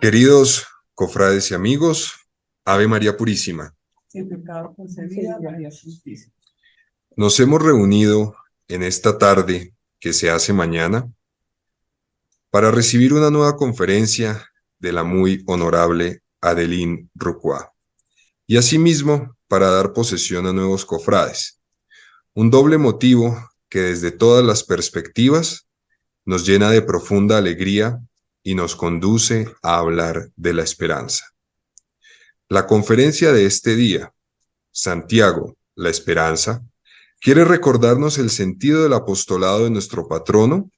Queridos cofrades y amigos, Ave María Purísima. Sin pecado concebida, María Santísima. Nos hemos reunido en esta tarde que se hace mañana para recibir una nueva conferencia de la muy honorable Adeline Rucua y asimismo para dar posesión a nuevos cofrades. Un doble motivo que desde todas las perspectivas nos llena de profunda alegría y nos conduce a hablar de la esperanza. La conferencia de este día, Santiago, la esperanza, quiere recordarnos el sentido del apostolado de nuestro patrono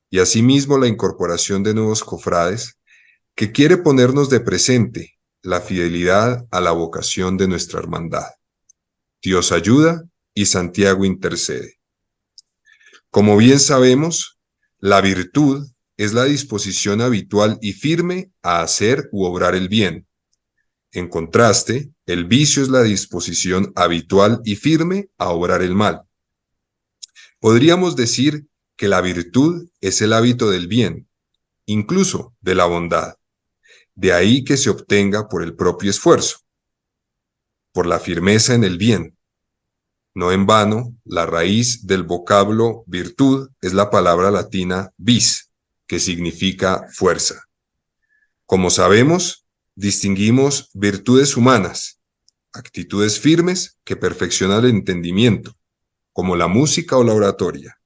y asimismo la incorporación de nuevos cofrades, que quiere ponernos de presente la fidelidad a la vocación de nuestra hermandad. Dios ayuda y Santiago intercede. Como bien sabemos, la virtud es la disposición habitual y firme a hacer u obrar el bien. En contraste, el vicio es la disposición habitual y firme a obrar el mal. Podríamos decir que la virtud es el hábito del bien, incluso de la bondad. De ahí que se obtenga por el propio esfuerzo, por la firmeza en el bien. No en vano, la raíz del vocablo virtud es la palabra latina vis, que significa fuerza. Como sabemos, distinguimos virtudes humanas, actitudes firmes que perfeccionan el entendimiento, como la música o la oratoria.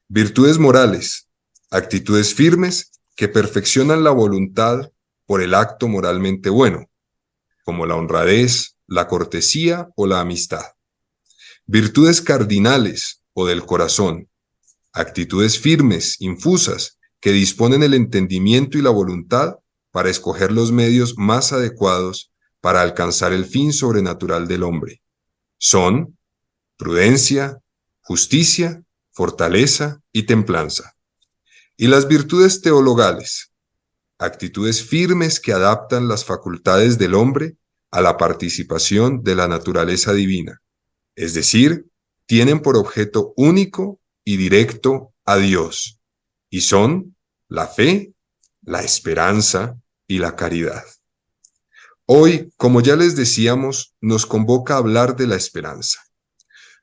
Virtudes morales, actitudes firmes que perfeccionan la voluntad por el acto moralmente bueno, como la honradez, la cortesía o la amistad. Virtudes cardinales o del corazón, actitudes firmes, infusas, que disponen el entendimiento y la voluntad para escoger los medios más adecuados para alcanzar el fin sobrenatural del hombre. Son prudencia, justicia, fortaleza y templanza. Y las virtudes teologales, actitudes firmes que adaptan las facultades del hombre a la participación de la naturaleza divina, es decir, tienen por objeto único y directo a Dios, y son la fe, la esperanza y la caridad. Hoy, como ya les decíamos, nos convoca a hablar de la esperanza,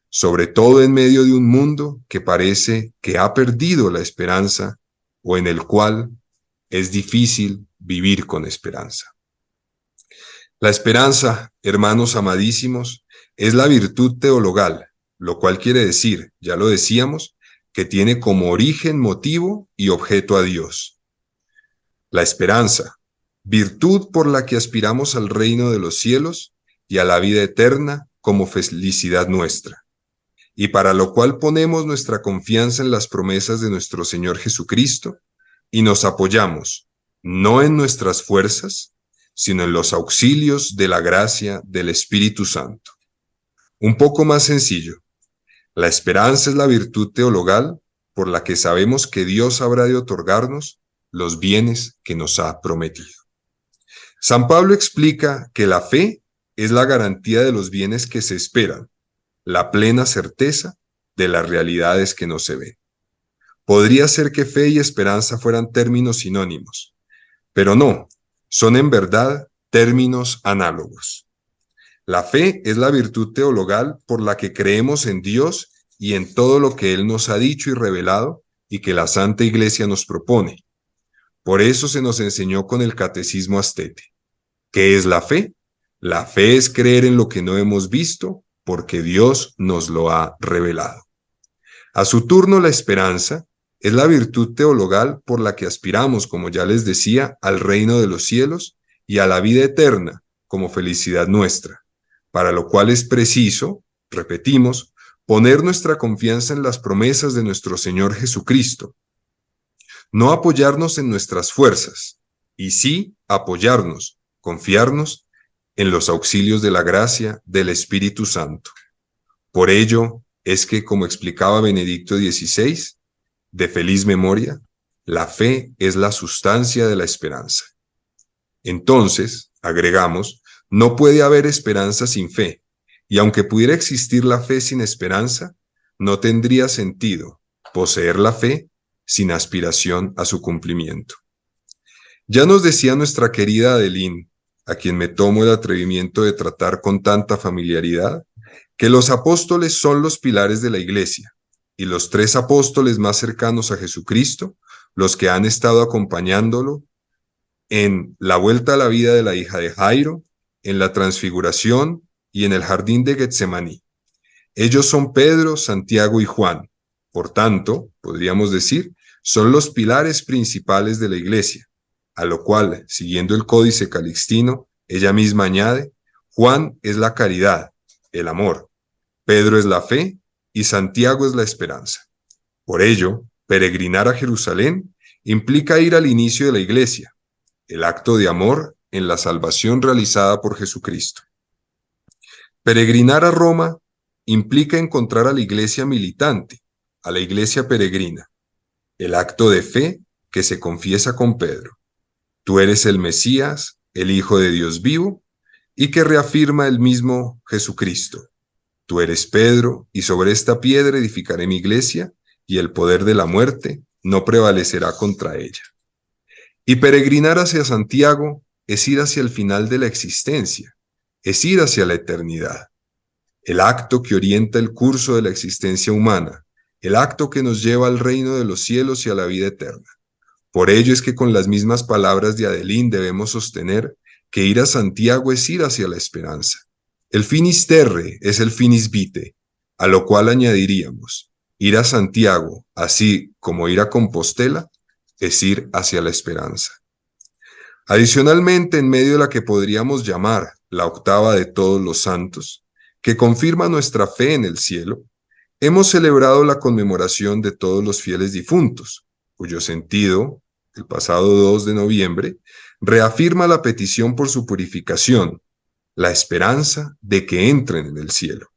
sobre todo en medio de un mundo que parece que ha perdido la esperanza o en el cual es difícil vivir con esperanza. La esperanza, hermanos amadísimos, es la virtud teologal, lo cual quiere decir, ya lo decíamos, que tiene como origen, motivo y objeto a Dios. La esperanza, virtud por la que aspiramos al reino de los cielos y a la vida eterna como felicidad nuestra, y para lo cual ponemos nuestra confianza en las promesas de nuestro Señor Jesucristo y nos apoyamos, no en nuestras fuerzas, sino en los auxilios de la gracia del Espíritu Santo. Un poco más sencillo, la esperanza es la virtud teologal por la que sabemos que Dios habrá de otorgarnos los bienes que nos ha prometido. San Pablo explica que la fe es la garantía de los bienes que se esperan, la plena certeza de las realidades que no se ven. Podría ser que fe y esperanza fueran términos sinónimos, pero no, son en verdad términos análogos. La fe es la virtud teologal por la que creemos en Dios y en todo lo que Él nos ha dicho y revelado y que la Santa Iglesia nos propone. Por eso se nos enseñó con el Catecismo Astete. ¿Qué es la fe? La fe es creer en lo que no hemos visto porque Dios nos lo ha revelado. A su turno, la esperanza es la virtud teologal por la que aspiramos, como ya les decía, al reino de los cielos y a la vida eterna como felicidad nuestra, para lo cual es preciso, repetimos, poner nuestra confianza en las promesas de nuestro Señor Jesucristo, no apoyarnos en nuestras fuerzas, y sí apoyarnos, confiarnos en los auxilios de la gracia del Espíritu Santo. Por ello es que, como explicaba Benedicto XVI, de feliz memoria, la fe es la sustancia de la esperanza. Entonces, agregamos, no puede haber esperanza sin fe, y aunque pudiera existir la fe sin esperanza, no tendría sentido poseer la fe sin aspiración a su cumplimiento. Ya nos decía nuestra querida Adeline, a quien me tomo el atrevimiento de tratar con tanta familiaridad, que los apóstoles son los pilares de la iglesia, y los tres apóstoles más cercanos a Jesucristo, los que han estado acompañándolo en la vuelta a la vida de la hija de Jairo, en la transfiguración y en el jardín de Getsemaní. Ellos son Pedro, Santiago y Juan. Por tanto, podríamos decir, son los pilares principales de la iglesia, a lo cual, siguiendo el códice calixtino, ella misma añade, Juan es la caridad, el amor, Pedro es la fe y Santiago es la esperanza. Por ello, peregrinar a Jerusalén implica ir al inicio de la iglesia, el acto de amor en la salvación realizada por Jesucristo. Peregrinar a Roma implica encontrar a la iglesia militante, a la iglesia peregrina, el acto de fe que se confiesa con Pedro. Tú eres el Mesías, el Hijo de Dios vivo, y que reafirma el mismo Jesucristo. Tú eres Pedro, y sobre esta piedra edificaré mi iglesia, y el poder de la muerte no prevalecerá contra ella. Y peregrinar hacia Santiago es ir hacia el final de la existencia, es ir hacia la eternidad. El acto que orienta el curso de la existencia humana, el acto que nos lleva al reino de los cielos y a la vida eterna. Por ello es que con las mismas palabras de Adeline debemos sostener que ir a Santiago es ir hacia la esperanza. El finis terre es el finis vitae, a lo cual añadiríamos, ir a Santiago, así como ir a Compostela, es ir hacia la esperanza. Adicionalmente, en medio de la que podríamos llamar la octava de todos los santos, que confirma nuestra fe en el cielo, hemos celebrado la conmemoración de todos los fieles difuntos, cuyo sentido, el pasado 2 de noviembre, reafirma la petición por su purificación, la esperanza de que entren en el cielo.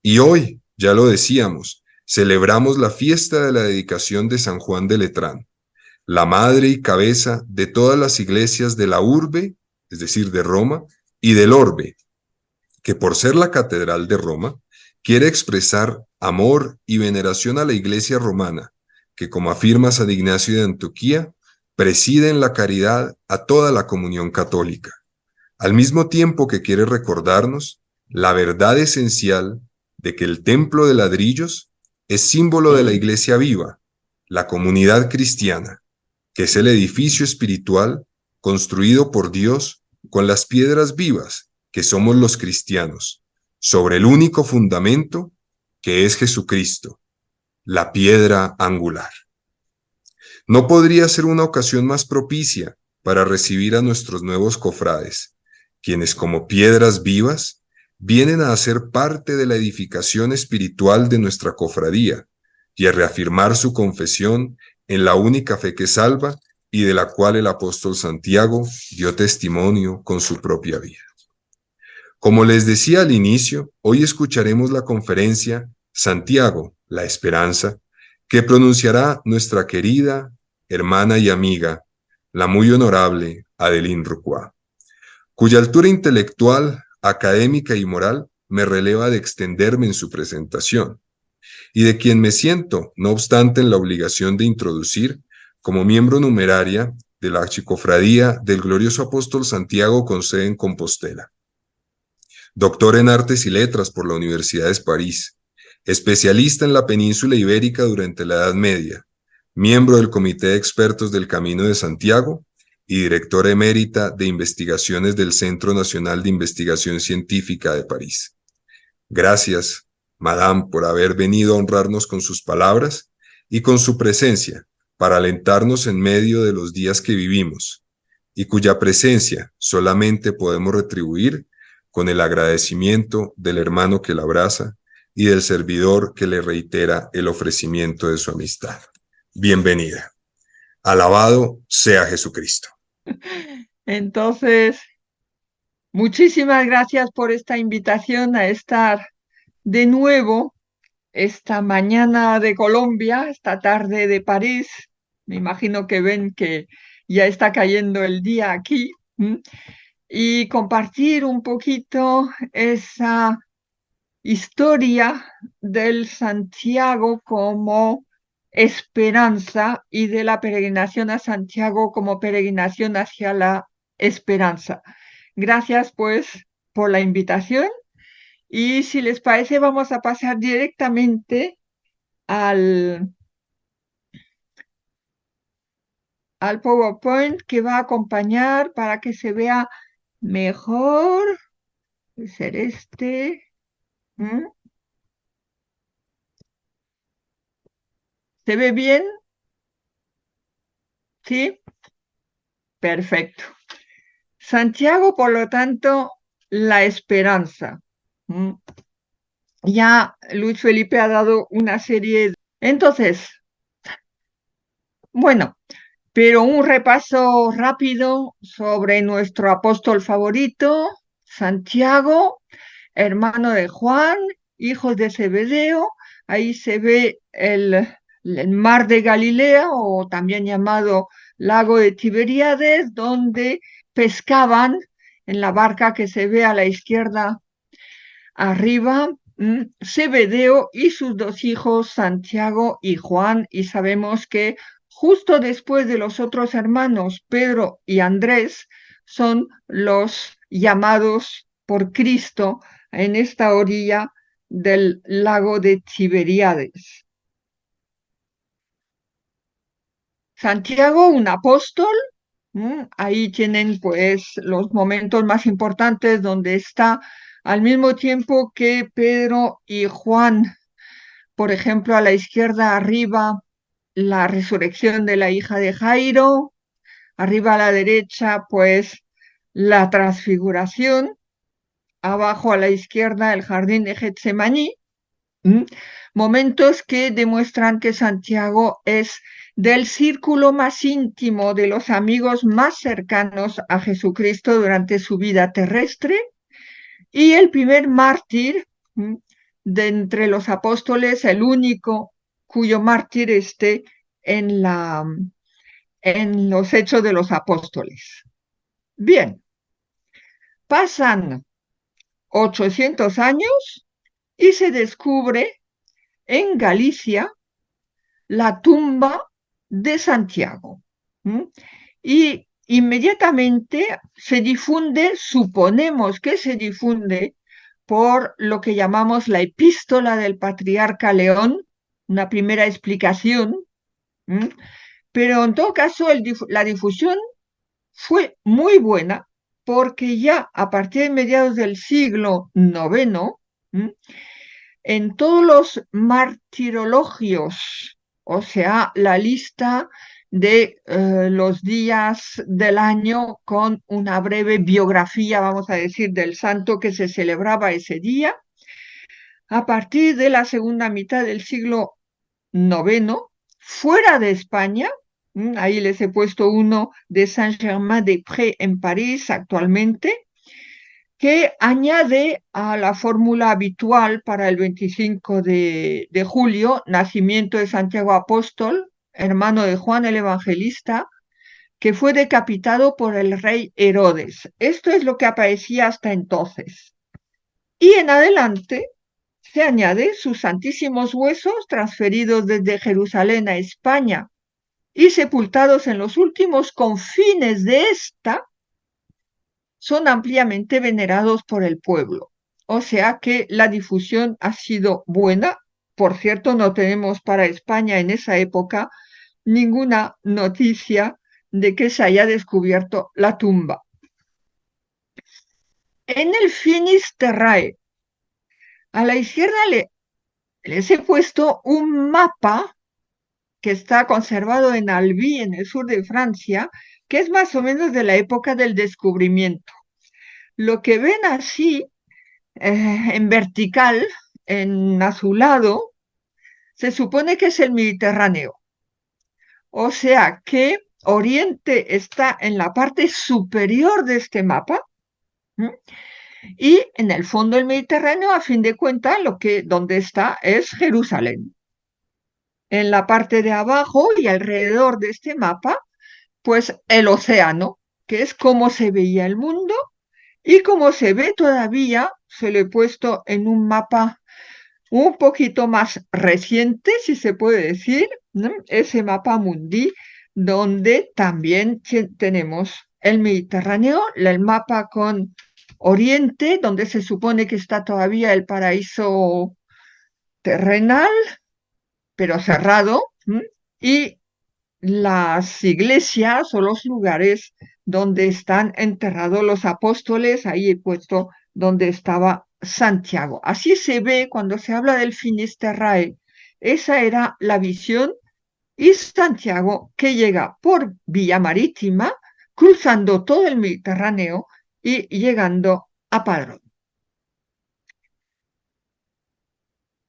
Y hoy, ya lo decíamos, celebramos la fiesta de la dedicación de San Juan de Letrán, la madre y cabeza de todas las iglesias de la urbe, es decir, de Roma, y del orbe, que por ser la catedral de Roma, quiere expresar amor y veneración a la iglesia romana, que como afirma San Ignacio de Antioquía, preside en la caridad a toda la comunión católica, al mismo tiempo que quiere recordarnos la verdad esencial de que el templo de ladrillos es símbolo de la iglesia viva, la comunidad cristiana, que es el edificio espiritual construido por Dios con las piedras vivas, que somos los cristianos, sobre el único fundamento que es Jesucristo, la piedra angular. No podría ser una ocasión más propicia para recibir a nuestros nuevos cofrades, quienes como piedras vivas vienen a hacer parte de la edificación espiritual de nuestra cofradía y a reafirmar su confesión en la única fe que salva y de la cual el apóstol Santiago dio testimonio con su propia vida. Como les decía al inicio, hoy escucharemos la conferencia Santiago, la esperanza, que pronunciará nuestra querida hermana y amiga, la muy honorable Adeline Rucua, cuya altura intelectual, académica y moral me releva de extenderme en su presentación, y de quien me siento, no obstante, en la obligación de introducir como miembro numeraria de la Archicofradía del glorioso apóstol Santiago con sede en Compostela. Doctor en Artes y Letras por la Universidad de París, especialista en la península ibérica durante la Edad Media, miembro del Comité de Expertos del Camino de Santiago y directora emérita de investigaciones del Centro Nacional de Investigación Científica de París. Gracias, Madame, por haber venido a honrarnos con sus palabras y con su presencia para alentarnos en medio de los días que vivimos, y cuya presencia solamente podemos retribuir con el agradecimiento del hermano que la abraza y del servidor que le reitera el ofrecimiento de su amistad. Bienvenida. Alabado sea Jesucristo. Entonces, muchísimas gracias por esta invitación a estar de nuevo esta mañana de Colombia, esta tarde de París. Me imagino que ven que ya está cayendo el día aquí. Y compartir un poquito esa historia del Santiago como esperanza y de la peregrinación a Santiago como peregrinación hacia la esperanza. Gracias pues por la invitación y si les parece vamos a pasar directamente al, al PowerPoint que va a acompañar para que se vea mejor. Puede ser este. ¿Mm? ¿Se ve bien? ¿Sí? Perfecto. Santiago, por lo tanto, la esperanza. ¿Mm? Ya Luis Felipe ha dado una serie. Entonces, bueno, pero un repaso rápido sobre nuestro apóstol favorito, Santiago, hermano de Juan, hijos de Zebedeo. Ahí se ve el mar de Galilea, o también llamado lago de Tiberíades, donde pescaban en la barca que se ve a la izquierda arriba, Zebedeo y sus dos hijos, Santiago y Juan, y sabemos que justo después de los otros hermanos, Pedro y Andrés, son los llamados por Cristo en esta orilla del lago de Tiberíades. Santiago, un apóstol, ahí tienen pues los momentos más importantes donde está al mismo tiempo que Pedro y Juan, por ejemplo, a la izquierda arriba, la resurrección de la hija de Jairo, arriba a la derecha, pues la transfiguración, abajo a la izquierda el jardín de Getsemaní, momentos que demuestran que Santiago es del círculo más íntimo de los amigos más cercanos a Jesucristo durante su vida terrestre y el primer mártir de entre los apóstoles, el único cuyo mártir esté en, en los Hechos de los Apóstoles. Bien, pasan 800 años y se descubre en Galicia la tumba de Santiago. Y inmediatamente se difunde, suponemos que se difunde por lo que llamamos la epístola del patriarca León, una primera explicación, pero en todo caso la difusión fue muy buena porque ya a partir de mediados del siglo IX, en todos los martirologios, o sea, la lista de los días del año con una breve biografía, vamos a decir, del santo que se celebraba ese día, a partir de la segunda mitad del siglo IX, fuera de España, ahí les he puesto uno de Saint-Germain-des-Prés en París actualmente, que añade a la fórmula habitual para el 25 de julio, nacimiento de Santiago Apóstol, hermano de Juan el Evangelista, que fue decapitado por el rey Herodes. Esto es lo que aparecía hasta entonces. Y en adelante se añade sus santísimos huesos transferidos desde Jerusalén a España y sepultados en los últimos confines de esta, son ampliamente venerados por el pueblo. O sea que la difusión ha sido buena. Por cierto, no tenemos para España en esa época ninguna noticia de que se haya descubierto la tumba. En el Finisterrae, a la izquierda les he puesto un mapa que está conservado en Albi, en el sur de Francia, que es más o menos de la época del descubrimiento. Lo que ven así en vertical, en azulado, se supone que es el Mediterráneo. O sea que Oriente está en la parte superior de este mapa, y en el fondo del Mediterráneo, a fin de cuentas, donde está es Jerusalén. En la parte de abajo y alrededor de este mapa, pues el océano, que es cómo se veía el mundo y como se ve todavía, se lo he puesto en un mapa un poquito más reciente, si se puede decir, ¿no? Ese mapa mundi donde también tenemos el Mediterráneo, el mapa con Oriente, donde se supone que está todavía el paraíso terrenal, pero cerrado, ¿m? Y las iglesias o los lugares donde están enterrados los apóstoles, ahí he puesto donde estaba Santiago. Así se ve cuando se habla del Finisterrae. Esa era la visión y Santiago que llega por vía marítima, cruzando todo el Mediterráneo y llegando a Padrón.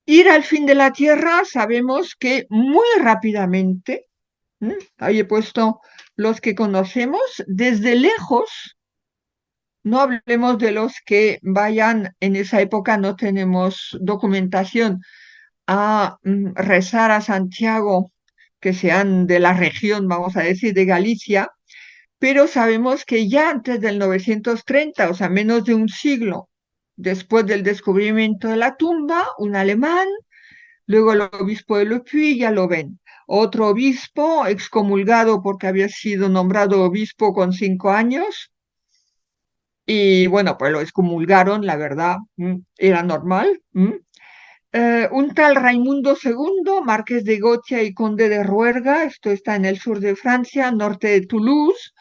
Ir al fin de la tierra sabemos que muy rápidamente, ahí he puesto los que conocemos, desde lejos, no hablemos de los que vayan, en esa época no tenemos documentación, a rezar a Santiago, que sean de la región, vamos a decir, de Galicia, pero sabemos que ya antes del 930, o sea, menos de un siglo después del descubrimiento de la tumba, un alemán, luego el obispo de Le Puy, ya lo ven. Otro obispo, excomulgado porque había sido nombrado obispo con 5 años, y bueno, pues lo excomulgaron, la verdad, era normal. Un tal Raimundo II, marqués de Gothia y conde de Ruerga, esto está en el sur de Francia, norte de Toulouse.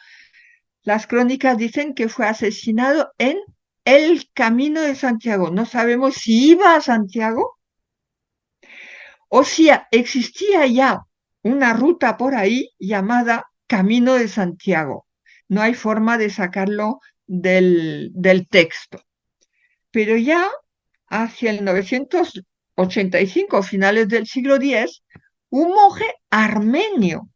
Las crónicas dicen que fue asesinado en el Camino de Santiago. No sabemos si iba a Santiago o si existía ya una ruta por ahí llamada Camino de Santiago. No hay forma de sacarlo del texto. Pero ya hacia el 985, finales del siglo X, un monje armenio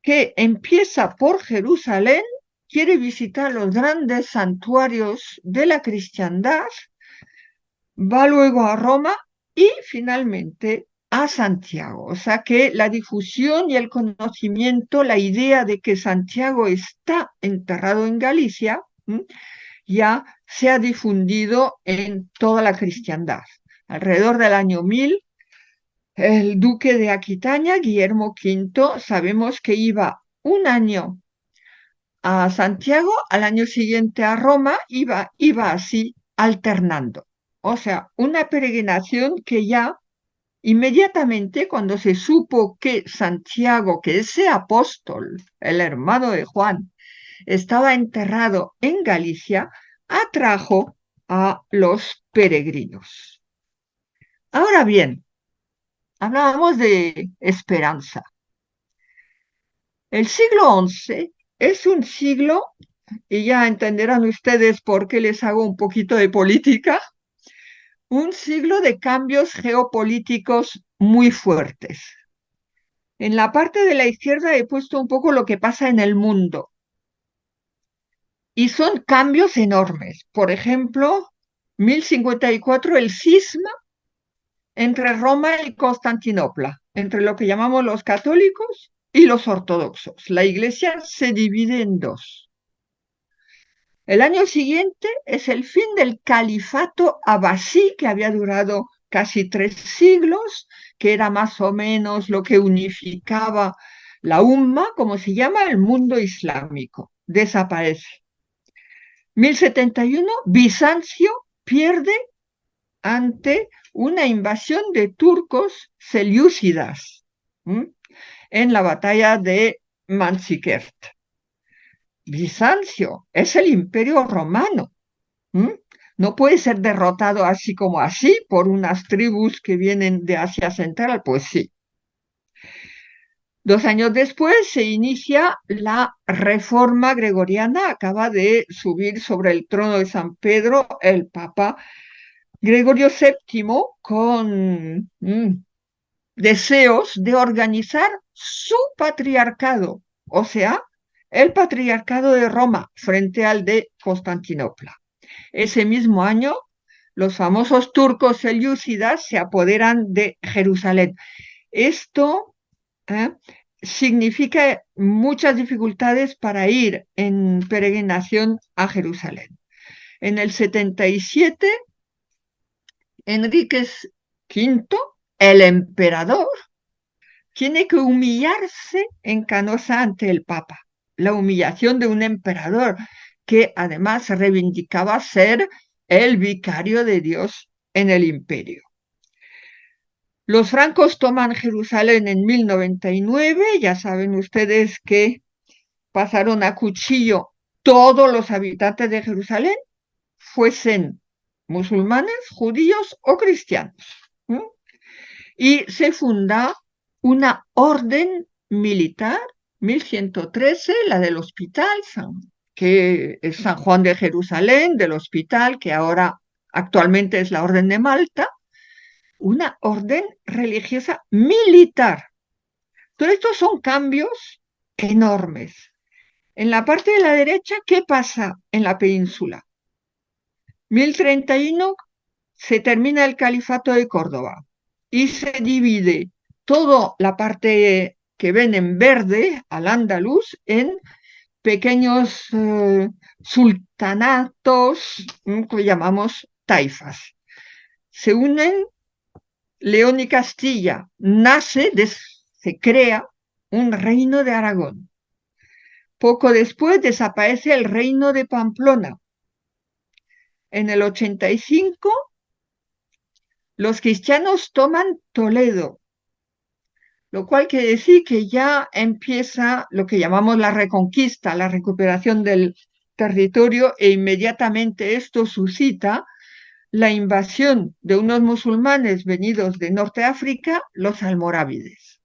que empieza por Jerusalén, quiere visitar los grandes santuarios de la cristiandad, va luego a Roma y finalmente a Santiago. O sea que la difusión y el conocimiento, la idea de que Santiago está enterrado en Galicia, ya se ha difundido en toda la cristiandad. Alrededor del año 1000, el duque de Aquitania, Guillermo V, sabemos que iba un año a Santiago, al año siguiente a Roma, iba así alternando. O sea, una peregrinación que ya inmediatamente cuando se supo que Santiago, que ese apóstol, el hermano de Juan, estaba enterrado en Galicia, atrajo a los peregrinos. Ahora bien, hablábamos de esperanza. El siglo XI es un siglo, y ya entenderán ustedes por qué les hago un poquito de política, un siglo de cambios geopolíticos muy fuertes. En la parte de la izquierda he puesto un poco lo que pasa en el mundo. Y son cambios enormes. Por ejemplo, 1054, el cisma entre Roma y Constantinopla, entre lo que llamamos los católicos y los ortodoxos. La iglesia se divide en dos. El año siguiente es el fin del califato abasí, que había durado casi 3 siglos, que era más o menos lo que unificaba la umma, como se llama, el mundo islámico. Desaparece. 1071, Bizancio pierde ante una invasión de turcos selyúcidas en la batalla de Manzikert. Bizancio es el imperio romano. No puede ser derrotado así como así por unas tribus que vienen de Asia Central, pues sí. 2 años después se inicia la reforma gregoriana, acaba de subir sobre el trono de San Pedro el Papa Gregorio VII con deseos de organizar su patriarcado, o sea, el patriarcado de Roma frente al de Constantinopla. Ese mismo año, los famosos turcos selyúcidas se apoderan de Jerusalén. Esto significa muchas dificultades para ir en peregrinación a Jerusalén. En el 77, Enríquez V, el emperador, tiene que humillarse en Canosa ante el Papa. La humillación de un emperador que además reivindicaba ser el vicario de Dios en el imperio. Los francos toman Jerusalén en 1099, ya saben ustedes que pasaron a cuchillo todos los habitantes de Jerusalén, fuesen musulmanes, judíos o cristianos. Y se funda una orden militar, 1113, la del hospital, que es San Juan de Jerusalén, del hospital, que ahora actualmente es la Orden de Malta, una orden religiosa militar. Todos estos son cambios enormes. En la parte de la derecha, ¿qué pasa en la península? 1031 se termina el califato de Córdoba y se divide toda la parte que ven en verde, al andaluz, en pequeños sultanatos que llamamos taifas. Se unen León y Castilla, se crea un reino de Aragón. Poco después desaparece el reino de Pamplona. En el 85, los cristianos toman Toledo, lo cual quiere decir que ya empieza lo que llamamos la reconquista, la recuperación del territorio, e inmediatamente esto suscita la invasión de unos musulmanes venidos de Norte de África, los almorávides.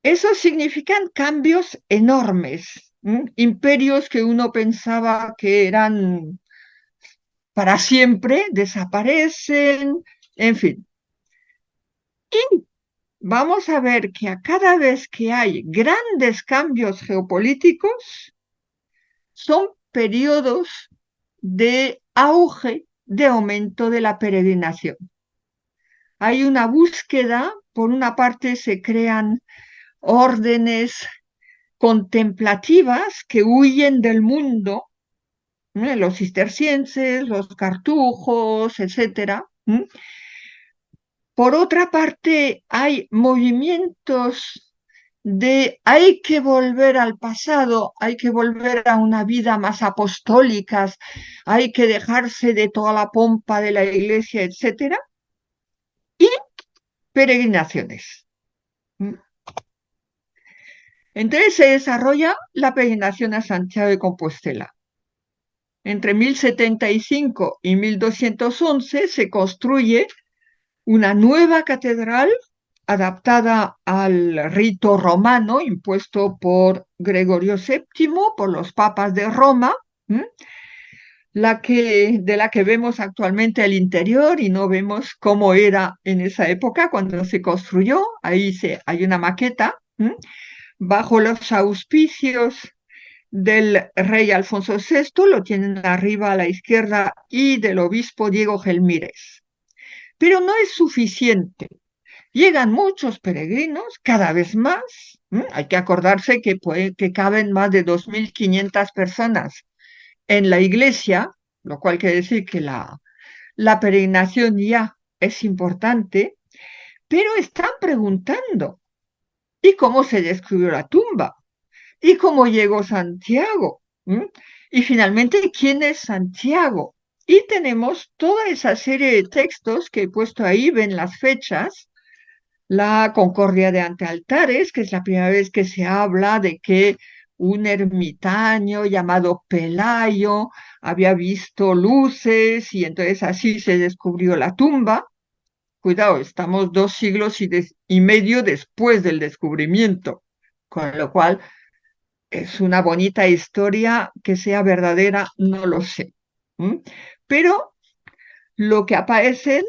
Eso significan cambios enormes, imperios que uno pensaba que eran para siempre, desaparecen, en fin. Y vamos a ver que a cada vez que hay grandes cambios geopolíticos, son periodos de auge, de aumento de la peregrinación. Hay una búsqueda, por una parte se crean órdenes contemplativas que huyen del mundo, los cistercienses, los cartujos, etc. Por otra parte, hay movimientos hay que volver al pasado, hay que volver a una vida más apostólica, hay que dejarse de toda la pompa de la iglesia, etc. Y peregrinaciones. Entonces se desarrolla la peregrinación a Santiago de Compostela. Entre 1075 y 1211 se construye una nueva catedral adaptada al rito romano impuesto por Gregorio VII, por los papas de Roma, de la que vemos actualmente el interior y no vemos cómo era en esa época cuando se construyó. Ahí hay una maqueta, bajo los auspicios del rey Alfonso VI, lo tienen arriba a la izquierda, y del obispo Diego Gelmírez. Pero no es suficiente. Llegan muchos peregrinos, cada vez más. Hay que acordarse que caben más de 2.500 personas en la iglesia, lo cual quiere decir que la peregrinación ya es importante, pero están preguntando, ¿y cómo se descubrió la tumba? ¿Y cómo llegó Santiago? Y finalmente, ¿quién es Santiago? Y tenemos toda esa serie de textos que he puesto ahí, ven las fechas, la Concordia de ante altares, que es la primera vez que se habla de que un ermitaño llamado Pelayo había visto luces y entonces así se descubrió la tumba. Cuidado, estamos 2 siglos y medio después del descubrimiento, con lo cual es una bonita historia, que sea verdadera, no lo sé. Pero lo que aparece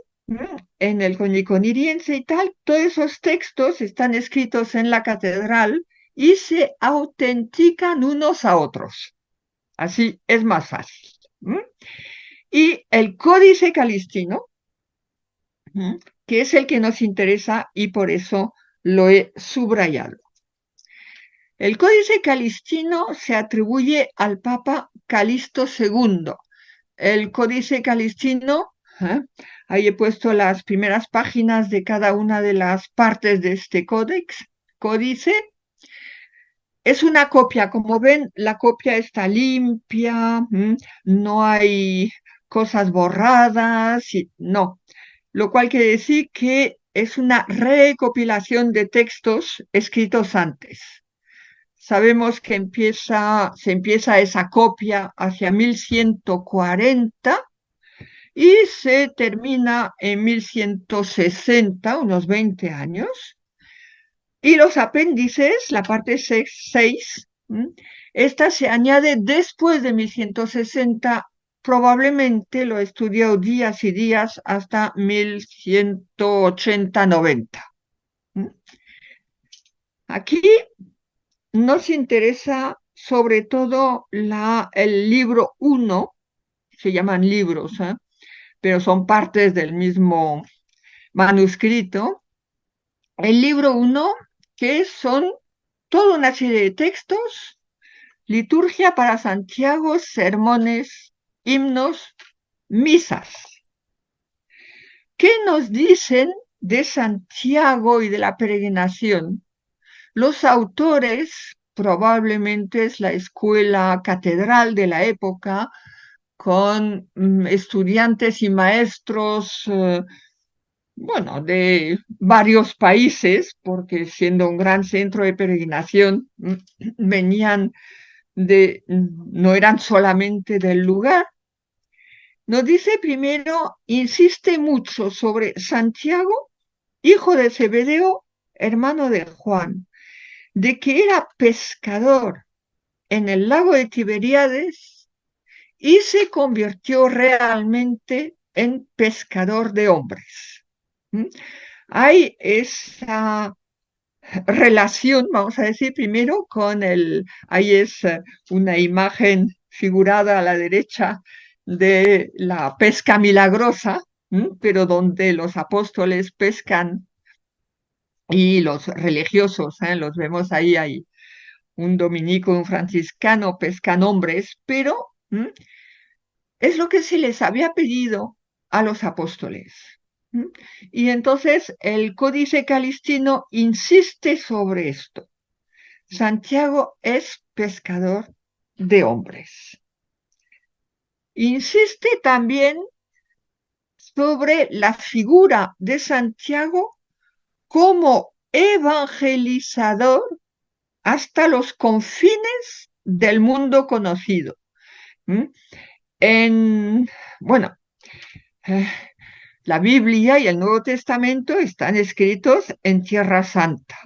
en el Coñiconiriense y tal, todos esos textos están escritos en la catedral y se autentican unos a otros. Así es más fácil. Y el Códice Calistino, que es el que nos interesa y por eso lo he subrayado. El Códice Calistino se atribuye al Papa Calixto II. El Códice Calistino Ahí he puesto las primeras páginas de cada una de las partes de este códice. Es una copia, como ven, la copia está limpia, no hay cosas borradas, no, lo cual quiere decir que es una recopilación de textos escritos antes. Sabemos que se empieza esa copia hacia 1140 y se termina en 1160, unos 20 años. Y los apéndices, la parte 6, esta se añade después de 1160, probablemente lo estudió días y días hasta 1180-90. Aquí nos interesa sobre todo el libro 1, se llaman libros, pero son partes del mismo manuscrito. El libro 1, que son toda una serie de textos, liturgia para Santiago, sermones, himnos, misas. ¿Qué nos dicen de Santiago y de la peregrinación? Los autores, probablemente es la escuela catedral de la época, con estudiantes y maestros, bueno, de varios países, porque siendo un gran centro de peregrinación, venían no eran solamente del lugar. Nos dice primero, insiste mucho sobre Santiago, hijo de Zebedeo, hermano de Juan, de que era pescador en el lago de Tiberíades y se convirtió realmente en pescador de hombres. Hay esa relación, vamos a decir, primero ahí es una imagen figurada a la derecha de la pesca milagrosa, pero donde los apóstoles pescan y los religiosos, los vemos ahí, hay un dominico, un franciscano, pescan hombres, pero es lo que se les había pedido a los apóstoles. Y entonces el Códice Calistino insiste sobre esto. Santiago es pescador de hombres. Insiste también sobre la figura de Santiago como evangelizador hasta los confines del mundo conocido. Bueno, la Biblia y el Nuevo Testamento están escritos en Tierra Santa.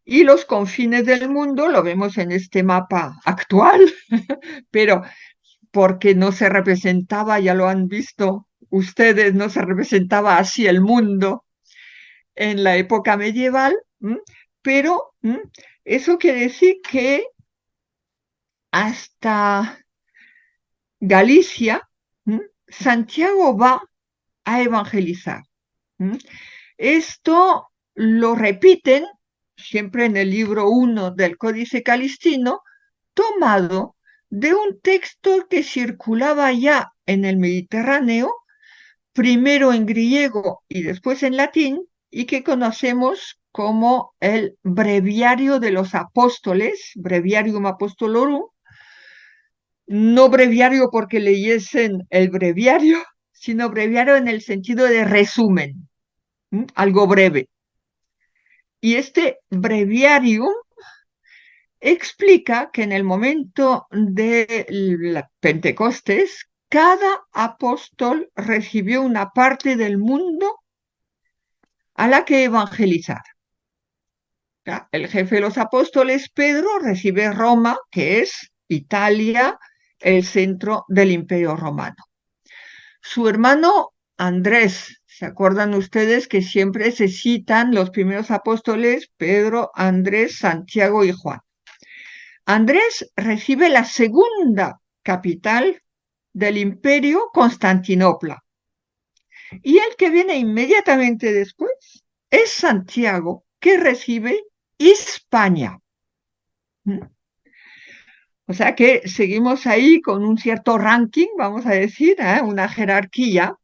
Y los confines del mundo lo vemos en este mapa actual, pero porque no se representaba, ya lo han visto ustedes, no se representaba así el mundo en la época medieval, pero eso quiere decir que hasta Galicia, Santiago va a evangelizar. Esto lo repiten siempre en el libro 1 del Códice Calistino, tomado de un texto que circulaba ya en el Mediterráneo, primero en griego y después en latín, y que conocemos como el Breviario de los Apóstoles, Breviarium Apostolorum, no breviario porque leyesen el breviario, sino breviario en el sentido de resumen, algo breve. Y este breviarium explica que en el momento de la Pentecostés, cada apóstol recibió una parte del mundo a la que evangelizar. El jefe de los apóstoles, Pedro, recibe Roma, que es Italia, el centro del Imperio Romano. Su hermano Andrés, ¿se acuerdan ustedes que siempre se citan los primeros apóstoles, Pedro, Andrés, Santiago y Juan? Andrés recibe la segunda capital del imperio, Constantinopla. Y el que viene inmediatamente después es Santiago, que recibe Hispania. O sea que seguimos ahí con un cierto ranking, vamos a decir, una jerarquía.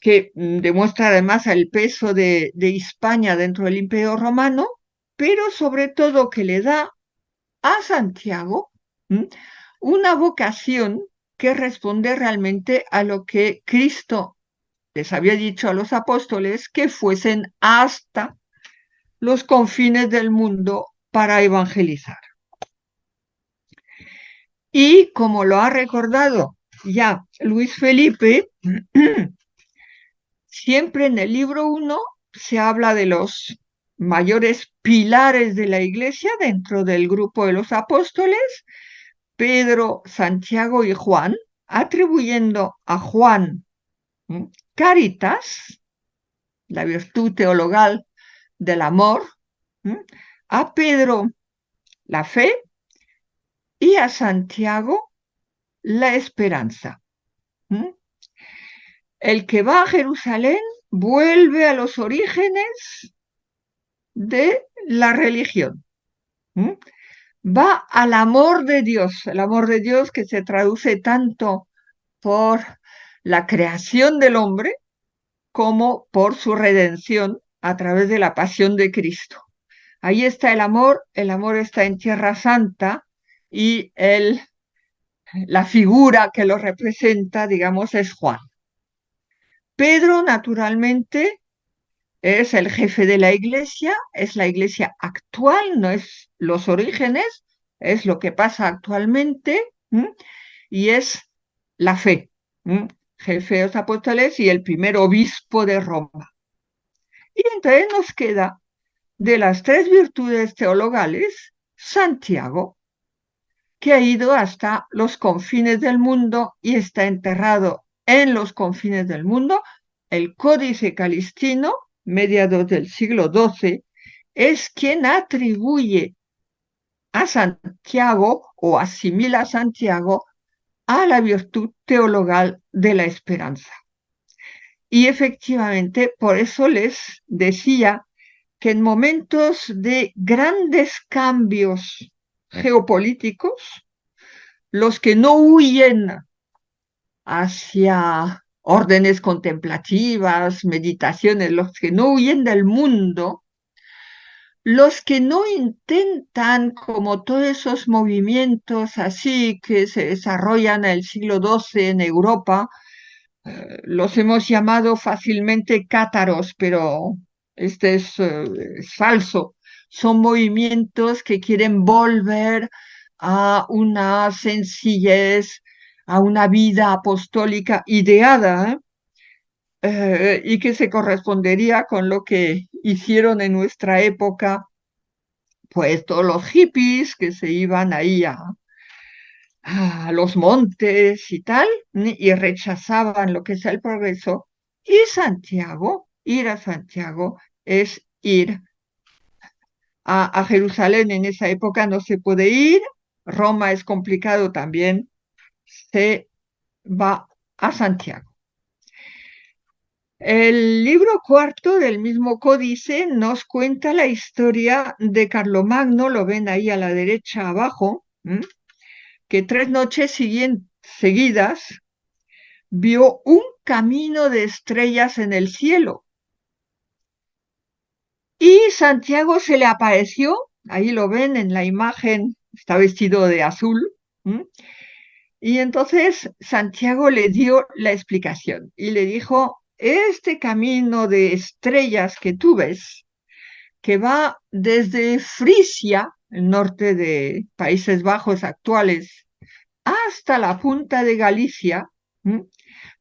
que demuestra además el peso de Hispania dentro del Imperio Romano, pero sobre todo que le da a Santiago una vocación que responde realmente a lo que Cristo les había dicho a los apóstoles, que fuesen hasta los confines del mundo para evangelizar. Y como lo ha recordado ya Luis Felipe, siempre en el libro 1 se habla de los mayores pilares de la iglesia dentro del grupo de los apóstoles, Pedro, Santiago y Juan, atribuyendo a Juan caritas, la virtud teologal del amor, a Pedro la fe y a Santiago la esperanza. El que va a Jerusalén vuelve a los orígenes de la religión. Va al amor de Dios, el amor de Dios que se traduce tanto por la creación del hombre como por su redención a través de la pasión de Cristo. Ahí está el amor está en Tierra Santa y la figura que lo representa, digamos, es Juan. Pedro, naturalmente, es el jefe de la iglesia, es la iglesia actual, no es los orígenes, es lo que pasa actualmente, y es la fe, jefe de los apóstoles y el primer obispo de Roma. Y entonces nos queda de las tres virtudes teologales, Santiago, que ha ido hasta los confines del mundo y está enterrado en los confines del mundo. El Códice Calistino, mediados del siglo XII, es quien atribuye a Santiago o asimila a Santiago a la virtud teologal de la esperanza. Y efectivamente, por eso les decía que en momentos de grandes cambios geopolíticos, los que no huyen hacia órdenes contemplativas, meditaciones, los que no huyen del mundo, los que no intentan, como todos esos movimientos así que se desarrollan en el siglo XII en Europa, los hemos llamado fácilmente cátaros, pero este es falso. Son movimientos que quieren volver a una sencillez, a una vida apostólica ideada, y que se correspondería con lo que hicieron en nuestra época, pues todos los hippies que se iban ahí a los montes y tal, y rechazaban lo que es el progreso. Y Santiago, ir a Santiago es ir a Jerusalén. En esa época no se puede ir, Roma es complicado también, se va a Santiago. El libro cuarto del mismo códice nos cuenta la historia de Carlomagno, lo ven ahí a la derecha abajo, que 3 noches seguidas vio un camino de estrellas en el cielo. Y Santiago se le apareció, ahí lo ven en la imagen, está vestido de azul, y entonces Santiago le dio la explicación y le dijo, este camino de estrellas que tú ves, que va desde Frisia, el norte de Países Bajos actuales, hasta la punta de Galicia,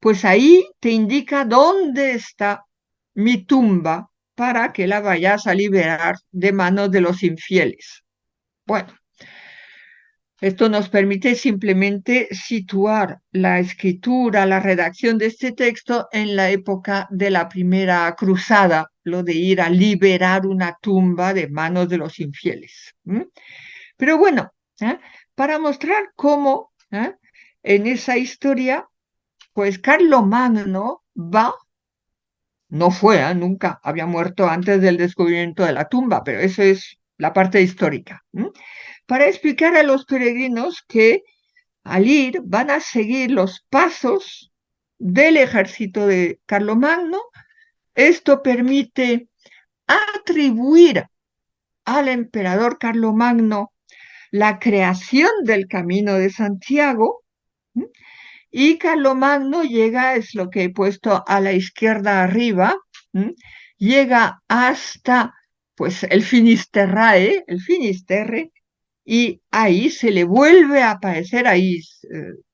pues ahí te indica dónde está mi tumba para que la vayas a liberar de manos de los infieles. Bueno, esto nos permite simplemente situar la escritura, la redacción de este texto en la época de la primera cruzada, lo de ir a liberar una tumba de manos de los infieles. Pero bueno, para mostrar cómo en esa historia, pues Carlomagno no fue, nunca había muerto antes del descubrimiento de la tumba, pero eso es la parte histórica, para explicar a los peregrinos que al ir van a seguir los pasos del ejército de Carlomagno. Esto permite atribuir al emperador Carlomagno la creación del Camino de Santiago. Y Carlomagno llega, es lo que he puesto a la izquierda arriba, llega hasta pues el Finisterrae, el Finisterre, y ahí se le vuelve a aparecer, ahí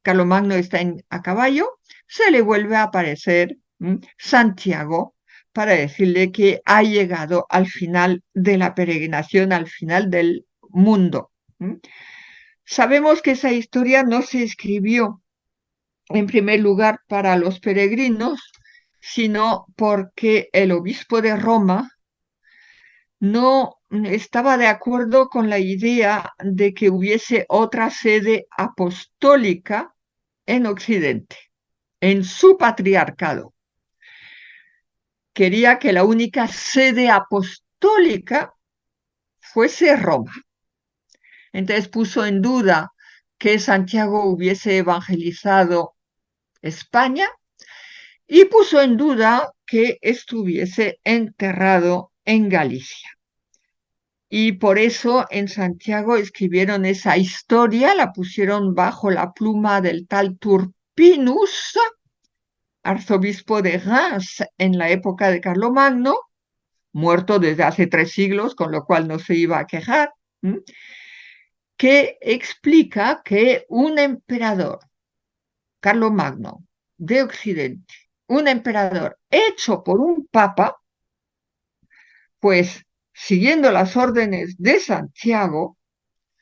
Carlomagno está a caballo, se le vuelve a aparecer Santiago para decirle que ha llegado al final de la peregrinación, al final del mundo. Sabemos que esa historia no se escribió en primer lugar para los peregrinos, sino porque el obispo de Roma no estaba de acuerdo con la idea de que hubiese otra sede apostólica en Occidente, en su patriarcado. Quería que la única sede apostólica fuese Roma. Entonces puso en duda que Santiago hubiese evangelizado España y puso en duda que estuviese enterrado en Galicia. Y por eso en Santiago escribieron esa historia, la pusieron bajo la pluma del tal Turpinus, arzobispo de Reims en la época de Carlomagno, muerto desde hace 3 siglos, con lo cual no se iba a quejar, que explica que un emperador, Carlomagno, de Occidente, un emperador hecho por un papa, pues siguiendo las órdenes de Santiago,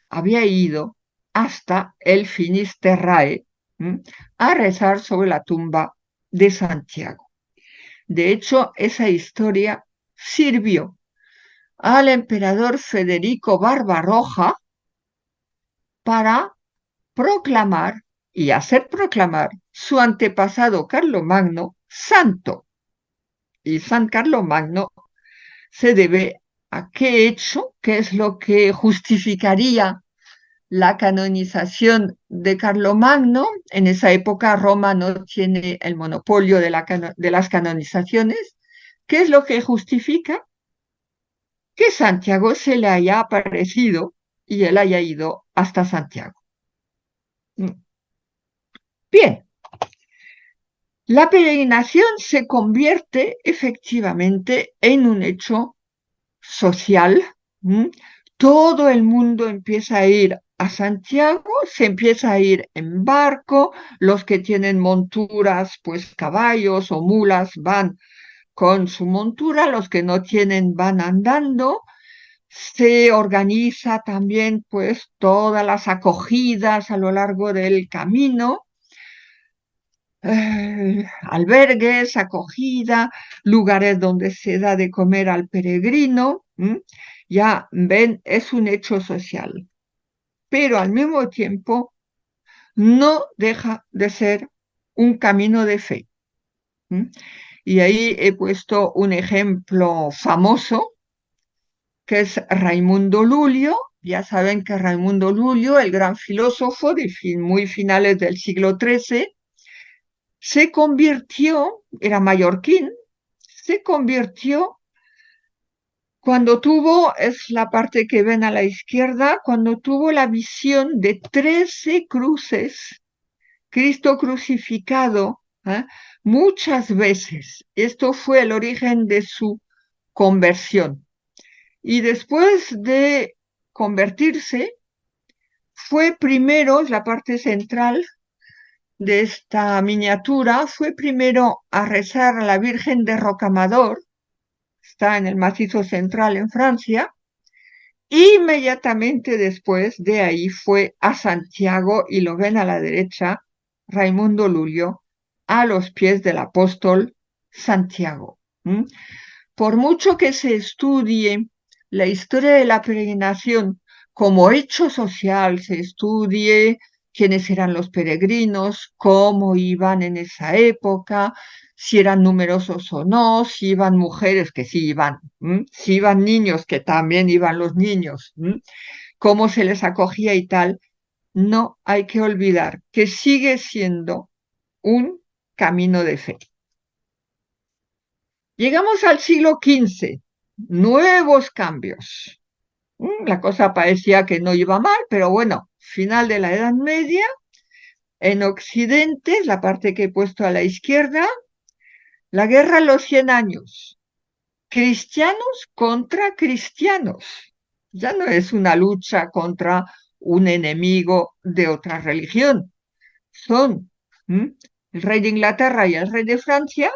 había ido hasta el Finisterrae a rezar sobre la tumba de Santiago. De hecho, esa historia sirvió al emperador Federico Barbarroja para proclamar y hacer proclamar su antepasado Carlomagno santo. Y San Carlomagno se debe a qué hecho, qué es lo que justificaría la canonización de Carlomagno. En esa época Roma no tiene el monopolio de las canonizaciones. ¿Qué es lo que justifica? Que Santiago se le haya aparecido y él haya ido hasta Santiago. Bien, la peregrinación se convierte efectivamente en un hecho social. Todo el mundo empieza a ir a Santiago, se empieza a ir en barco, los que tienen monturas, pues caballos o mulas van con su montura, los que no tienen van andando. Se organiza también pues todas las acogidas a lo largo del camino, albergues, acogida, lugares donde se da de comer al peregrino. Ya ven, es un hecho social, pero al mismo tiempo no deja de ser un camino de fe. Y ahí he puesto un ejemplo famoso, que es Raimundo Lulio. Ya saben que Raimundo Lulio, el gran filósofo de muy finales del siglo XIII, se convirtió, era mallorquín, se convirtió cuando tuvo, es la parte que ven a la izquierda, cuando tuvo la visión de 13 cruces, Cristo crucificado, muchas veces. Esto fue el origen de su conversión. Y después de convertirse, fue primero, la parte central de esta miniatura, fue primero a rezar a la Virgen de Rocamador, está en el Macizo Central en Francia. Inmediatamente después de ahí fue a Santiago, y lo ven a la derecha, Raimundo Lulio, a los pies del apóstol Santiago. Por mucho que se estudie la historia de la peregrinación como hecho social, se estudie quiénes eran los peregrinos, cómo iban en esa época, si eran numerosos o no, si iban mujeres, que sí iban, si iban niños, que también iban los niños, cómo se les acogía y tal. No hay que olvidar que sigue siendo un camino de fe. Llegamos al siglo XV, nuevos cambios. La cosa parecía que no iba mal, pero bueno, final de la Edad Media, en Occidente, la parte que he puesto a la izquierda, la guerra de los 100 años, cristianos contra cristianos. Ya no es una lucha contra un enemigo de otra religión. Son el rey de Inglaterra y el rey de Francia,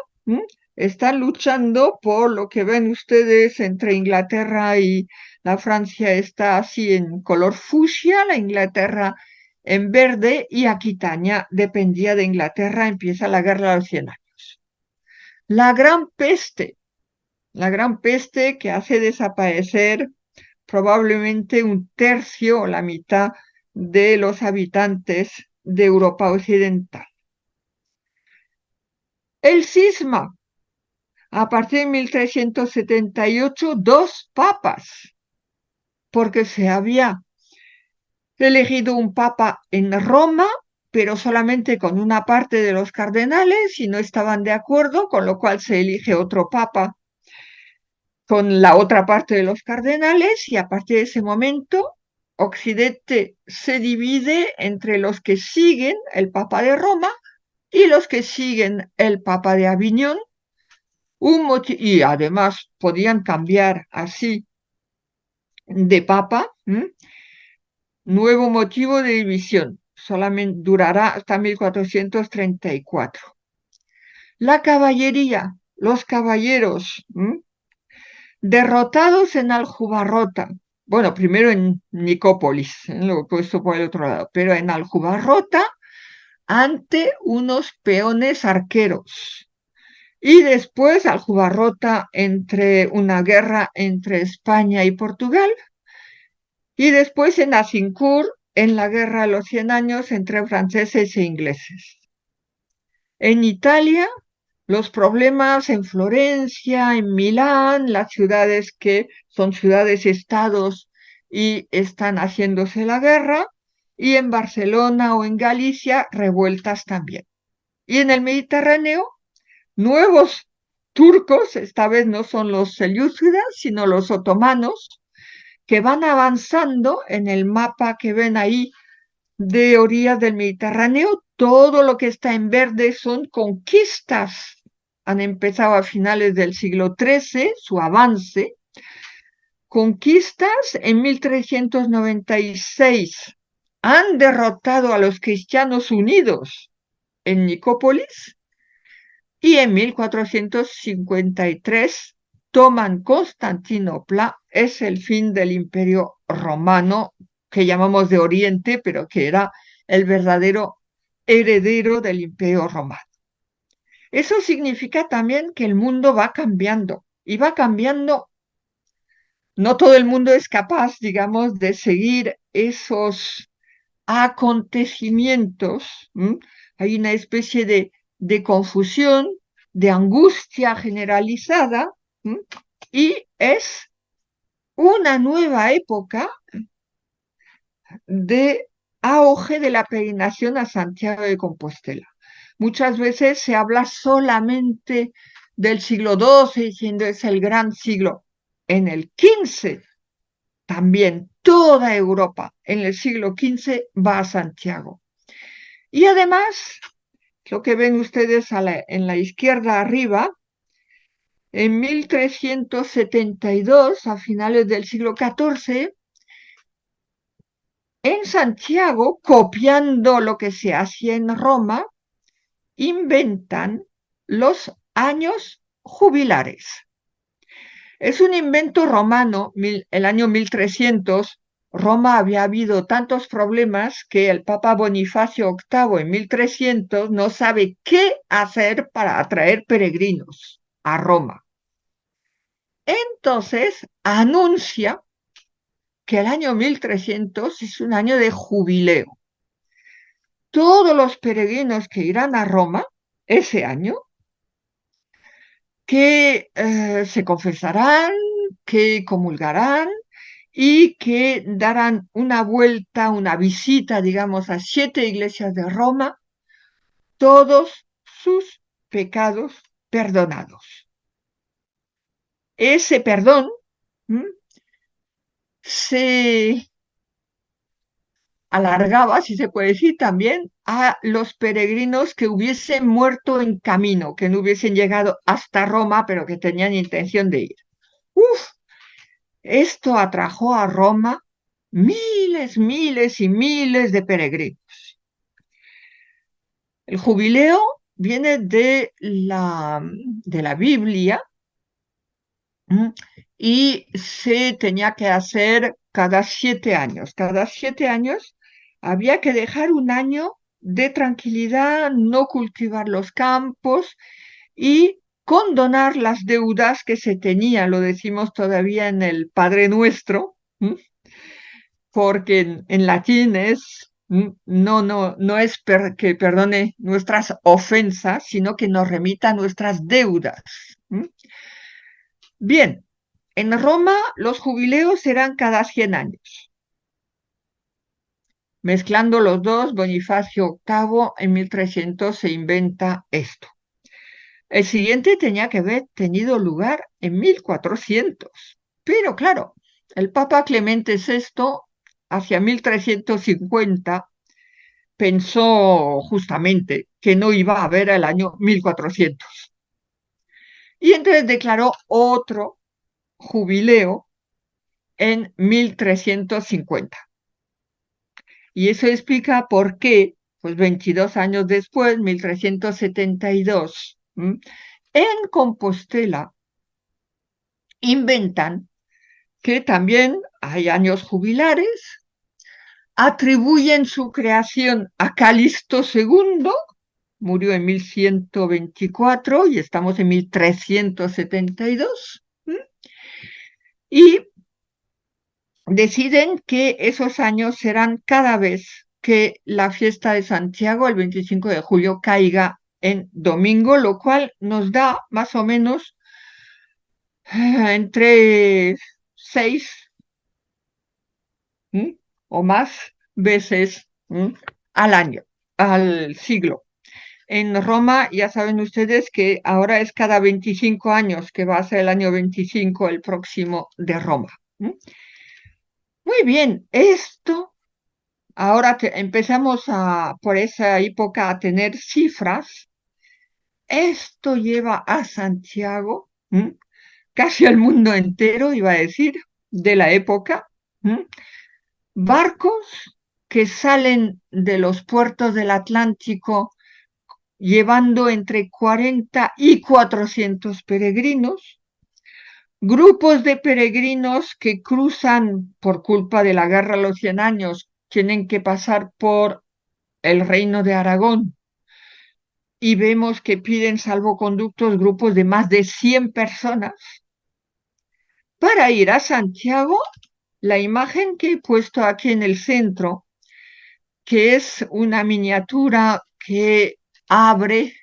están luchando por lo que ven ustedes entre Inglaterra y la Francia está así en color fucsia, la Inglaterra en verde y Aquitania dependía de Inglaterra, empieza la guerra de los 100 años. La gran peste que hace desaparecer probablemente un tercio o la mitad de los habitantes de Europa Occidental. El cisma, a partir de 1378, 2 papas, porque se había elegido un papa en Roma, pero solamente con una parte de los cardenales y no estaban de acuerdo, con lo cual se elige otro papa con la otra parte de los cardenales y a partir de ese momento Occidente se divide entre los que siguen el Papa de Roma y los que siguen el Papa de Aviñón, y además podían cambiar así de Papa, nuevo motivo de división, solamente durará hasta 1434. La caballería, los caballeros, derrotados en Aljubarrota, bueno, primero en Nicópolis, lo he puesto por el otro lado, pero en Aljubarrota ante unos peones arqueros. Y después Aljubarrota entre una guerra entre España y Portugal. Y después en Azincourt, en la guerra de los 100 años entre franceses e ingleses. En Italia, los problemas en Florencia, en Milán, las ciudades que son ciudades-estados y están haciéndose la guerra, y en Barcelona o en Galicia, revueltas también. Y en el Mediterráneo, nuevos turcos, esta vez no son los selyúcidas, sino los otomanos, que van avanzando en el mapa que ven ahí de orillas del Mediterráneo. Todo lo que está en verde son conquistas. Han empezado a finales del siglo XIII su avance. Conquistas en 1396. Han derrotado a los cristianos unidos en Nicópolis y en 1453 toman Constantinopla. Es el fin del Imperio Romano, que llamamos de Oriente, pero que era el verdadero heredero del Imperio Romano. Eso significa también que el mundo va cambiando y va cambiando. No todo el mundo es capaz, digamos, de seguir esos acontecimientos. Hay una especie de confusión, de angustia generalizada, y es una nueva época de auge de la peregrinación a Santiago de Compostela. Muchas veces se habla solamente del siglo XII, diciendo es el gran siglo. En el XV, también toda Europa en el siglo XV va a Santiago. Y además, lo que ven ustedes en la izquierda arriba, en 1372, a finales del siglo XIV, en Santiago, copiando lo que se hacía en Roma, inventan los años jubilares. Es un invento romano, el año 1300, Roma había habido tantos problemas que el Papa Bonifacio VIII en 1300 no sabe qué hacer para atraer peregrinos a Roma. Entonces anuncia que el año 1300 es un año de jubileo. Todos los peregrinos que irán a Roma ese año, que se confesarán, que comulgarán y que darán una vuelta, una visita, digamos, a 7 iglesias de Roma, todos sus pecados perdonados. Ese perdón se alargaba, si se puede decir, también a los peregrinos que hubiesen muerto en camino, que no hubiesen llegado hasta Roma, pero que tenían intención de ir. Uf, esto atrajo a Roma miles, miles y miles de peregrinos. El jubileo viene de la Biblia y se tenía que hacer cada 7 años. Cada 7 años había que dejar un año de tranquilidad, no cultivar los campos y condonar las deudas que se tenían, lo decimos todavía en el Padre Nuestro, porque en latín es, no es que perdone nuestras ofensas, sino que nos remita nuestras deudas. Bien, en Roma los jubileos eran cada 100 años. Mezclando los dos, Bonifacio VIII en 1300 se inventa esto. El siguiente tenía que haber tenido lugar en 1400, pero claro, el Papa Clemente VI, hacia 1350, pensó justamente que no iba a haber el año 1400. Y entonces declaró otro jubileo en 1350. Y eso explica por qué, pues 22 años después, 1372, en Compostela inventan que también hay años jubilares, atribuyen su creación a Calixto II, murió en 1124 y estamos en 1372, y deciden que esos años serán cada vez que la fiesta de Santiago, el 25 de julio, caiga en domingo, lo cual nos da más o menos entre 6 o más veces al año, al siglo. En Roma ya saben ustedes que ahora es cada 25 años, que va a ser el año 25 el próximo de Roma. Muy bien, esto, ahora que empezamos por esa época a tener cifras, esto lleva a Santiago, casi al mundo entero, iba a decir, de la época, barcos que salen de los puertos del Atlántico llevando entre 40 y 400 peregrinos, grupos de peregrinos que cruzan por culpa de la guerra de los 100 años, tienen que pasar por el reino de Aragón y vemos que piden salvoconductos grupos de más de 100 personas. Para ir a Santiago, la imagen que he puesto aquí en el centro, que es una miniatura que abre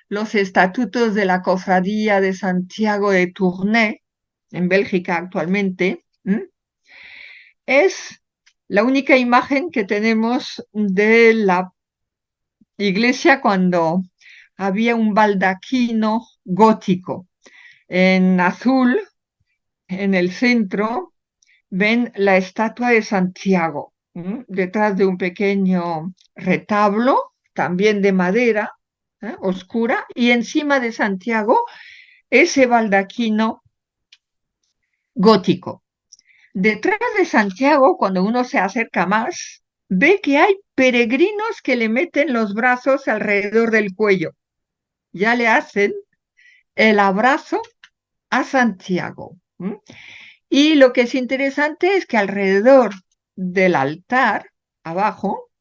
los estatutos de la Cofradía de Santiago de Tournai, en Bélgica actualmente, es la única imagen que tenemos de la iglesia cuando había un baldaquino gótico. En azul, en el centro, ven la estatua de Santiago, detrás de un pequeño retablo, también de madera, oscura, y encima de Santiago ese baldaquino gótico. Detrás de Santiago, cuando uno se acerca más, ve que hay peregrinos que le meten los brazos alrededor del cuello. Ya le hacen el abrazo a Santiago. Y lo que es interesante es que alrededor del altar, abajo,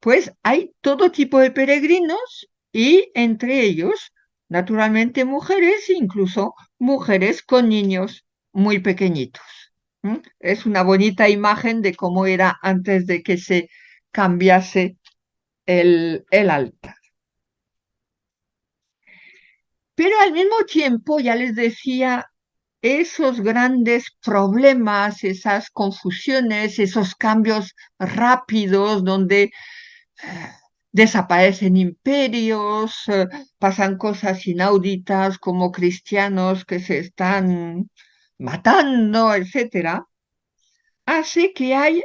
pues hay todo tipo de peregrinos y entre ellos, naturalmente, mujeres, incluso mujeres con niños muy pequeñitos. Es una bonita imagen de cómo era antes de que se cambiase el altar. Pero al mismo tiempo, ya les decía, esos grandes problemas, esas confusiones, esos cambios rápidos donde desaparecen imperios, pasan cosas inauditas como cristianos que se están matando, etcétera, hace que hay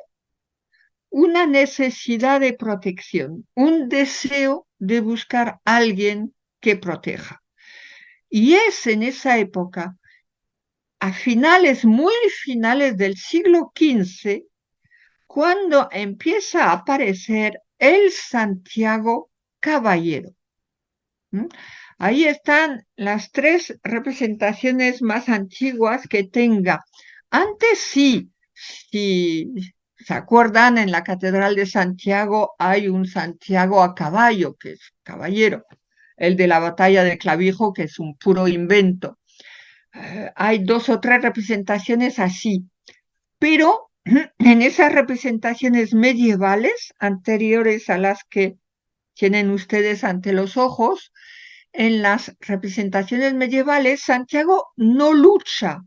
una necesidad de protección, un deseo de buscar a alguien que proteja. Y es en esa época, a finales, muy finales del siglo XV, cuando empieza a aparecer el Santiago Caballero. ¿Mm? Ahí están las tres representaciones más antiguas que tenga. Antes sí, si se acuerdan, en la Catedral de Santiago hay un Santiago a caballo, que es caballero, el de la batalla de Clavijo, que es un puro invento. Hay dos o tres representaciones así, pero en esas representaciones medievales, anteriores a las que tienen ustedes ante los ojos, en las representaciones medievales, Santiago no lucha,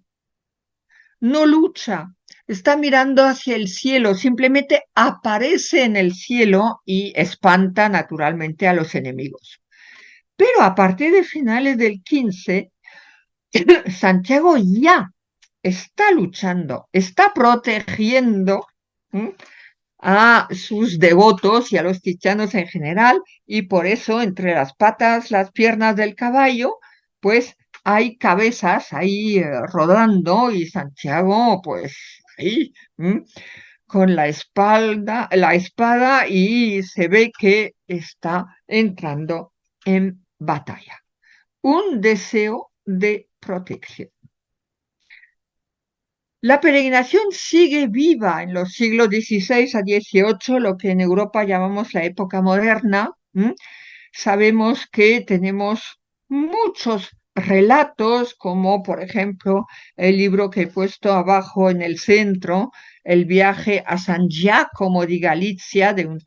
no lucha, está mirando hacia el cielo, simplemente aparece en el cielo y espanta naturalmente a los enemigos. Pero a partir de finales del XV, Santiago ya está luchando, está protegiendo a sus devotos y a los cristianos en general, y por eso entre las patas, las piernas del caballo, pues hay cabezas ahí rodando y Santiago, pues ahí, con la espada y se ve que está entrando en batalla. Un deseo de protección. La peregrinación sigue viva en los siglos XVI a XVIII, lo que en Europa llamamos la época moderna. Sabemos que tenemos muchos relatos, como por ejemplo el libro que he puesto abajo en el centro, El viaje a San Giacomo di Galizia, de un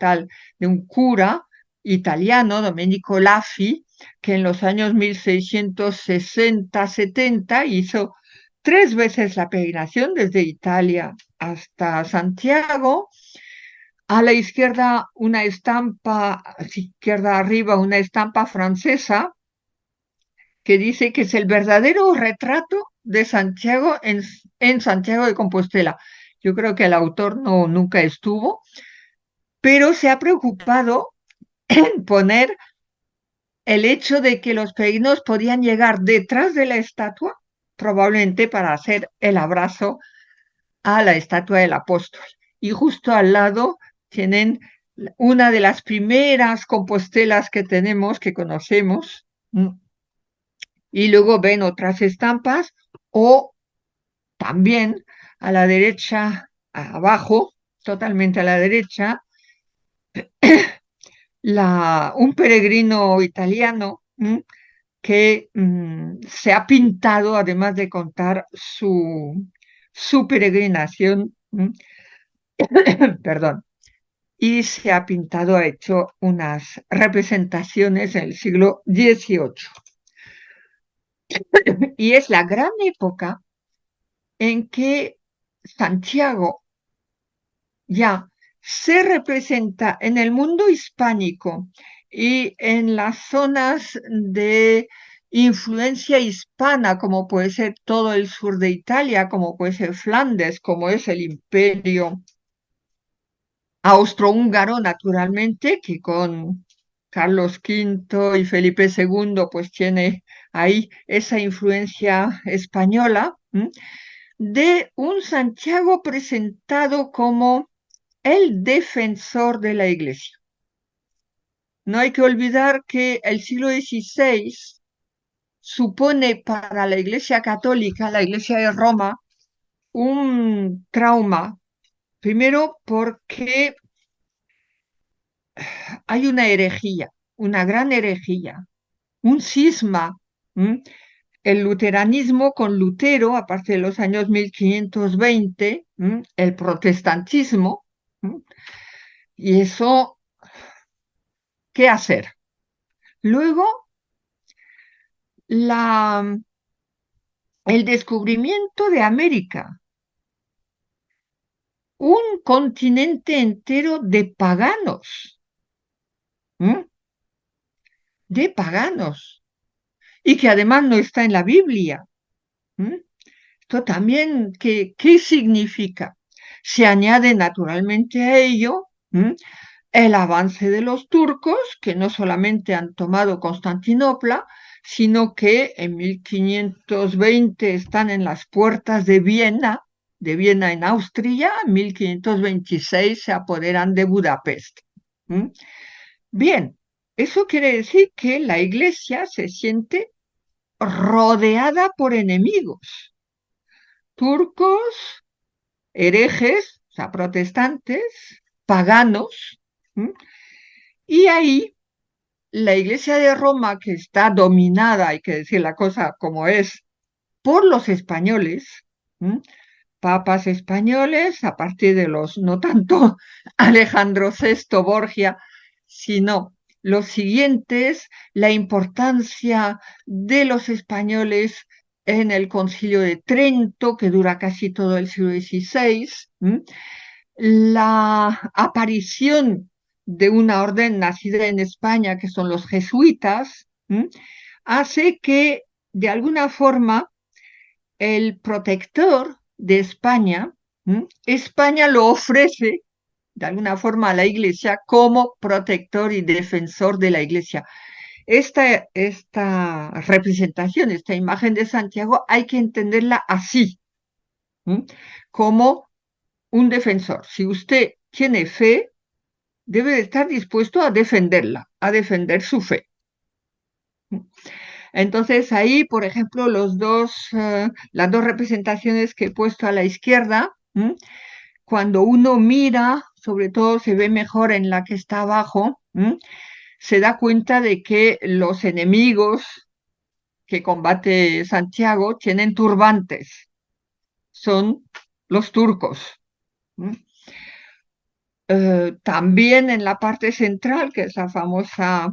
cura italiano, Domenico Lafi, que en los años 1660-70 hizo 3 veces la peregrinación desde Italia hasta Santiago. A la izquierda una estampa, a la izquierda arriba una estampa francesa que dice que es el verdadero retrato de Santiago en Santiago de Compostela. Yo creo que el autor nunca estuvo, pero se ha preocupado en poner el hecho de que los peregrinos podían llegar detrás de la estatua, probablemente para hacer el abrazo a la estatua del apóstol. Y justo al lado tienen una de las primeras compostelas que tenemos, que conocemos, y luego ven otras estampas, o también a la derecha, abajo, totalmente a la derecha, un peregrino italiano que se ha pintado, además de contar su peregrinación, perdón, y se ha pintado, ha hecho unas representaciones en el siglo XVIII. Y es la gran época en que Santiago ya se representa en el mundo hispánico y en las zonas de influencia hispana, como puede ser todo el sur de Italia, como puede ser Flandes, como es el Imperio austrohúngaro, naturalmente, que con Carlos V y Felipe II, pues tiene ahí esa influencia española, de un Santiago presentado como el defensor de la Iglesia. No hay que olvidar que el siglo XVI supone para la Iglesia católica, la Iglesia de Roma, un trauma. Primero porque hay una herejía, una gran herejía, un cisma. El luteranismo con Lutero, a partir de los años 1520, el protestantismo, y eso, ¿qué hacer? Luego, el descubrimiento de América, un continente entero de paganos, ¿m? De paganos, y que además no está en la Biblia. ¿M? Esto también, ¿qué significa? Se añade naturalmente a ello el avance de los turcos, que no solamente han tomado Constantinopla, sino que en 1520 están en las puertas de Viena en Austria, en 1526 se apoderan de Budapest. ¿Mm? Bien, eso quiere decir que la Iglesia se siente rodeada por enemigos, turcos, herejes, o sea, protestantes, paganos, ¿m? Y ahí la Iglesia de Roma, que está dominada, hay que decir la cosa como es, por los españoles, ¿m? Papas españoles, a partir de los, no tanto Alejandro VI Borgia, sino los siguientes, la importancia de los españoles en el Concilio de Trento, que dura casi todo el siglo XVI, la aparición de una orden nacida en España, que son los jesuitas, hace que, de alguna forma, el protector de España, España lo ofrece, de alguna forma, a la Iglesia como protector y defensor de la Iglesia. Esta representación, esta imagen de Santiago, hay que entenderla así, como un defensor. Si usted tiene fe, debe de estar dispuesto a defenderla, a defender su fe. Entonces ahí, por ejemplo, las dos representaciones que he puesto a la izquierda, cuando uno mira, sobre todo se ve mejor en la que está abajo, se da cuenta de que los enemigos que combate Santiago tienen turbantes, son los turcos. También en la parte central, que es la famosa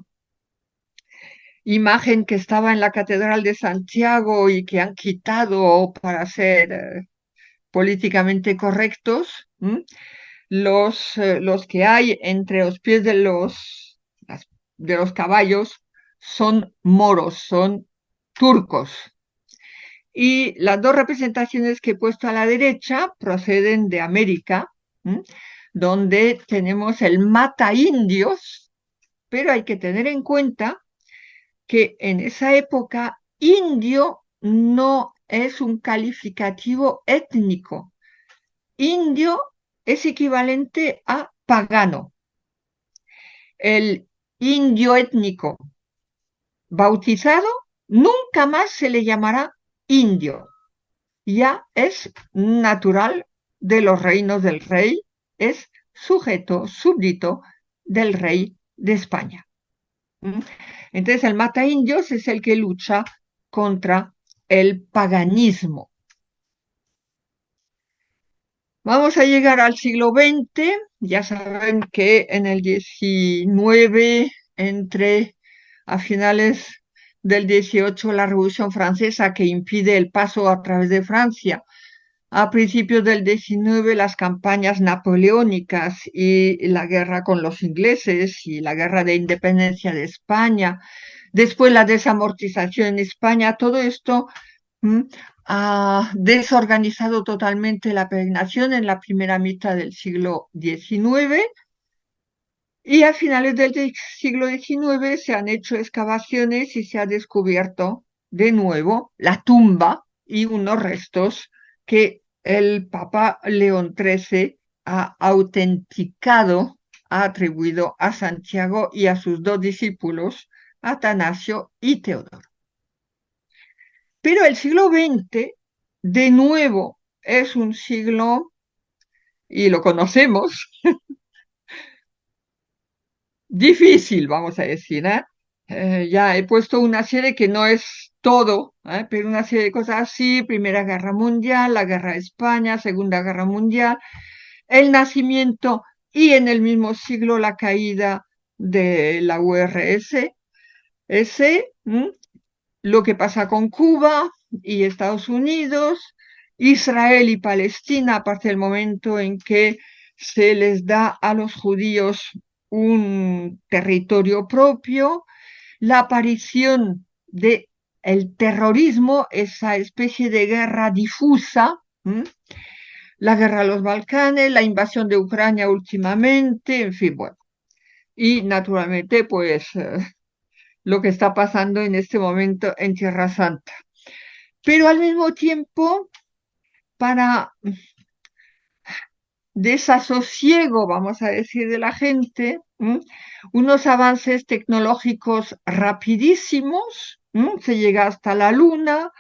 imagen que estaba en la Catedral de Santiago y que han quitado para ser políticamente correctos, los que hay entre los pies de los caballos son moros, son turcos. Y las dos representaciones que he puesto a la derecha proceden de América, donde tenemos el mata indios, pero hay que tener en cuenta que en esa época indio no es un calificativo étnico. Indio es equivalente a pagano. El indio étnico bautizado nunca más se le llamará indio. Ya es natural de los reinos del rey, es sujeto, súbdito del rey de España. Entonces el mata indios es el que lucha contra el paganismo. Vamos a llegar al siglo XX. Ya saben que en el XIX, a finales del XVIII, la Revolución Francesa, que impide el paso a través de Francia. A principios del XIX, las campañas napoleónicas y la guerra con los ingleses y la guerra de independencia de España. Después la desamortización en España. Todo esto ha desorganizado totalmente la peregrinación en la primera mitad del siglo XIX, y a finales del siglo XIX se han hecho excavaciones y se ha descubierto de nuevo la tumba y unos restos que el Papa León XIII ha autenticado, ha atribuido a Santiago y a sus dos discípulos, Atanasio y Teodoro. Pero el siglo XX, de nuevo, es un siglo, y lo conocemos, difícil, vamos a decir, ya he puesto una serie que no es todo, pero una serie de cosas así: Primera Guerra Mundial, la Guerra de España, Segunda Guerra Mundial, el nacimiento y en el mismo siglo la caída de la URSS, lo que pasa con Cuba y Estados Unidos, Israel y Palestina, a partir del momento en que se les da a los judíos un territorio propio, la aparición de el terrorismo, esa especie de guerra difusa, la guerra de los Balcanes, la invasión de Ucrania últimamente, en fin, bueno. Y naturalmente, pues lo que está pasando en este momento en Tierra Santa. Pero al mismo tiempo, para desasosiego, vamos a decir, de la gente, unos avances tecnológicos rapidísimos, se llega hasta la luna,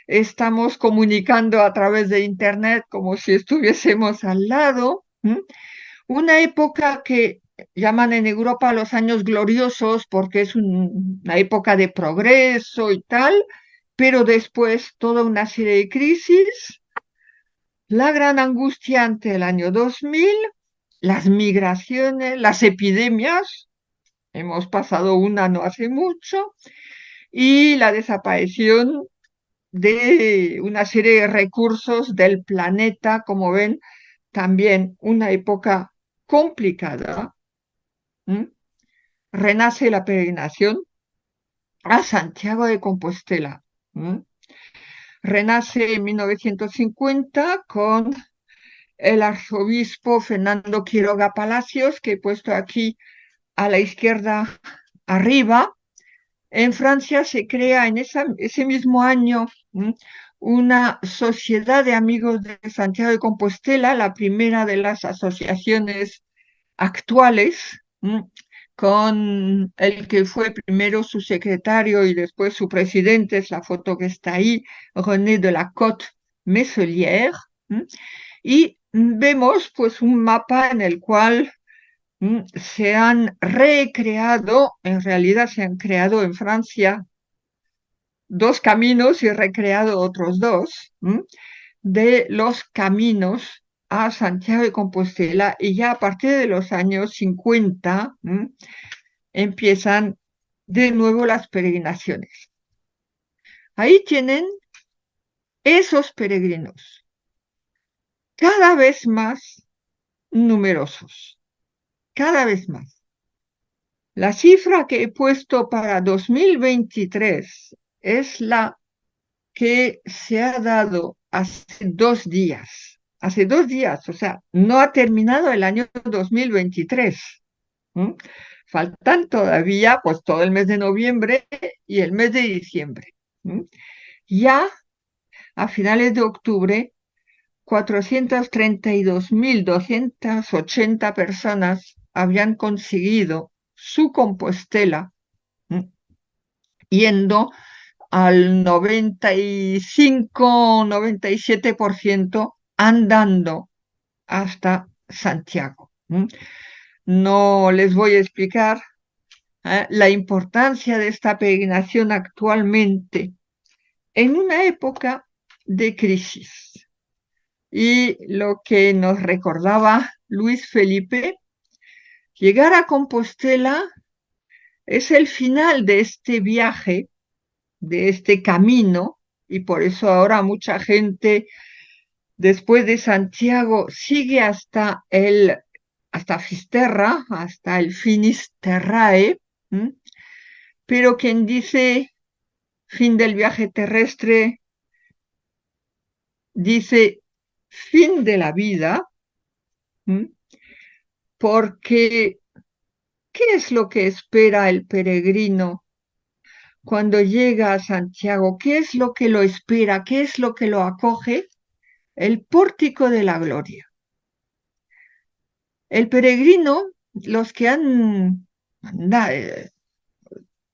estamos comunicando a través de Internet como si estuviésemos al lado, una época que llaman en Europa los años gloriosos porque es una época de progreso y tal, pero después toda una serie de crisis, la gran angustia ante el año 2000, las migraciones, las epidemias, hemos pasado una no hace mucho, y la desaparición de una serie de recursos del planeta, como ven, también una época complicada. Renace la peregrinación a Santiago de Compostela. Renace en 1950 con el arzobispo Fernando Quiroga Palacios, que he puesto aquí a la izquierda arriba. En Francia se crea en ese mismo año una sociedad de amigos de Santiago de Compostela, la primera de las asociaciones actuales, con el que fue primero su secretario y después su presidente, es la foto que está ahí, René de la Côte Messelière, y vemos pues un mapa en el cual se han recreado, en realidad se han creado en Francia dos caminos y recreado otros dos, de los caminos a Santiago de Compostela, y ya a partir de los años 50 empiezan de nuevo las peregrinaciones. Ahí tienen esos peregrinos, cada vez más numerosos, cada vez más. La cifra que he puesto para 2023 es la que se ha dado hace 2 días, o sea, no ha terminado el año 2023. Faltan todavía pues todo el mes de noviembre y el mes de diciembre. Ya a finales de octubre, 432.280 personas habían conseguido su Compostela, yendo al 95-97% andando hasta Santiago. No les voy a explicar la importancia de esta peregrinación actualmente en una época de crisis. Y lo que nos recordaba Luis Felipe, llegar a Compostela es el final de este viaje, de este camino, y por eso ahora mucha gente después de Santiago sigue hasta Fisterra, hasta el Finisterrae, pero quien dice fin del viaje terrestre, dice fin de la vida, porque ¿qué es lo que espera el peregrino cuando llega a Santiago? ¿Qué es lo que lo espera? ¿Qué es lo que lo acoge? El pórtico de la gloria. El peregrino, los que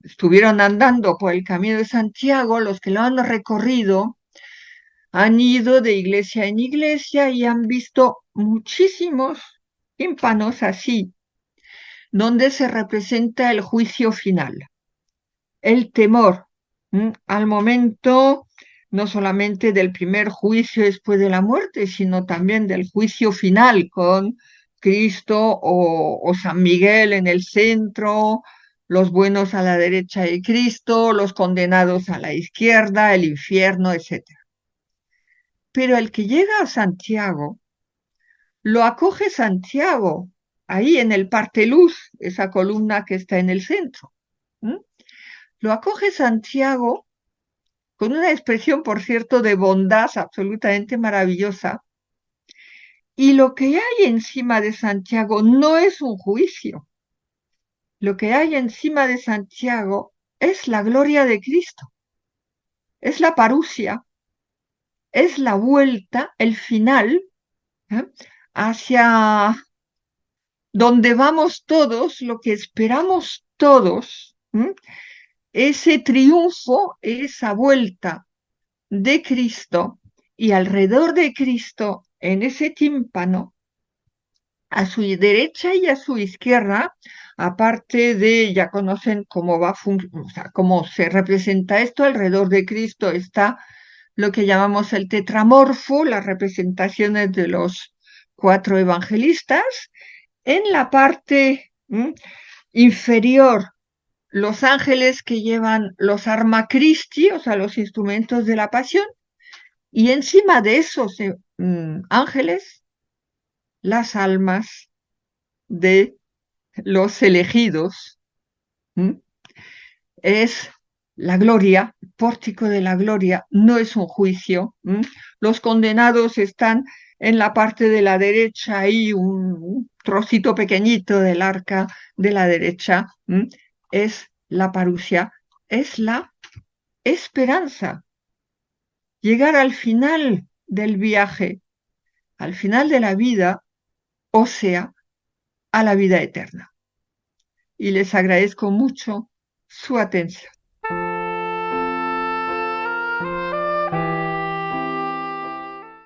estuvieron andando por el camino de Santiago, los que lo han recorrido, han ido de iglesia en iglesia y han visto muchísimos tímpanos así, donde se representa el juicio final, el temor al momento no solamente del primer juicio después de la muerte, sino también del juicio final con Cristo o San Miguel en el centro, los buenos a la derecha de Cristo, los condenados a la izquierda, el infierno, etc. Pero el que llega a Santiago, lo acoge Santiago ahí en el parteluz, esa columna que está en el centro. ¿Mm? Lo acoge Santiago con una expresión, por cierto, de bondad absolutamente maravillosa. Y lo que hay encima de Santiago no es un juicio. Lo que hay encima de Santiago es la gloria de Cristo, es la parusia, es la vuelta, el final, ¿eh? Hacia donde vamos todos, lo que esperamos todos, ¿eh? Ese triunfo, esa vuelta de Cristo, y alrededor de Cristo, en ese tímpano, a su derecha y a su izquierda, aparte de, ya conocen cómo va, o sea, cómo se representa esto, alrededor de Cristo está lo que llamamos el tetramorfo, las representaciones de los cuatro evangelistas. En la parte inferior, los ángeles que llevan los arma Christi, o sea, los instrumentos de la pasión, y encima de esos ángeles, las almas de los elegidos. Es la gloria, pórtico de la gloria, no es un juicio. Los condenados están en la parte de la derecha, ahí un trocito pequeñito del arca de la derecha. Es la parusia, es la esperanza. Llegar al final del viaje, al final de la vida, o sea, a la vida eterna. Y les agradezco mucho su atención.